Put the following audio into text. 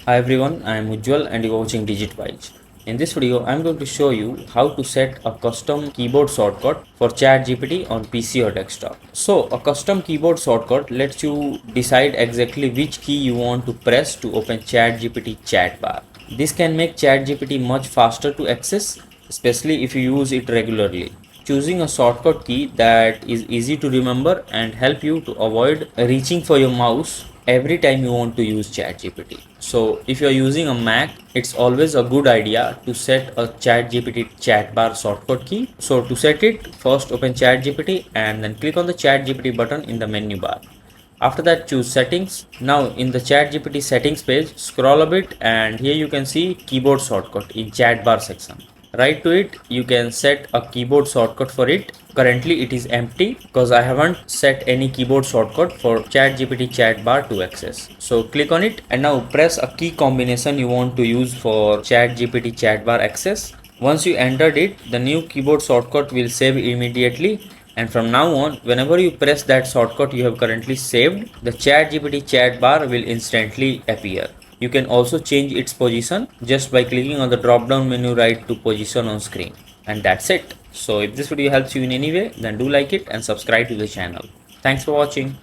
Hi everyone, I am Ujjwal and you are watching DigitWise. In this video, I am going to show you how to set a custom keyboard shortcut for ChatGPT on PC or desktop. So, a custom keyboard shortcut lets you decide exactly which key you want to press to open ChatGPT chat bar. This can make ChatGPT much faster to access, especially if you use it regularly. Choosing a shortcut key that is easy to remember and help you to avoid reaching for your mouse every time you want to use ChatGPT. So if you're using a Mac, it's always a good idea to set a ChatGPT chat bar shortcut key. So to set it, first open ChatGPT and then click on the ChatGPT button in the menu bar. After that, choose settings. Now in the ChatGPT settings page, scroll a bit and here you can see keyboard shortcut in chat bar section. Right to it, you can set a keyboard shortcut for it. Currently it is empty because I haven't set any keyboard shortcut for ChatGPT chat bar to access. So click on it and now press a key combination you want to use for ChatGPT chat bar access. Once you entered it, the new keyboard shortcut will save immediately, and from now on, whenever you press that shortcut you have currently saved, the ChatGPT chat bar will instantly appear. You can also change its position just by clicking on the drop down menu right to position on screen. And that's it. So if this video helps you in any way, then do like it and subscribe to the channel. Thanks for watching.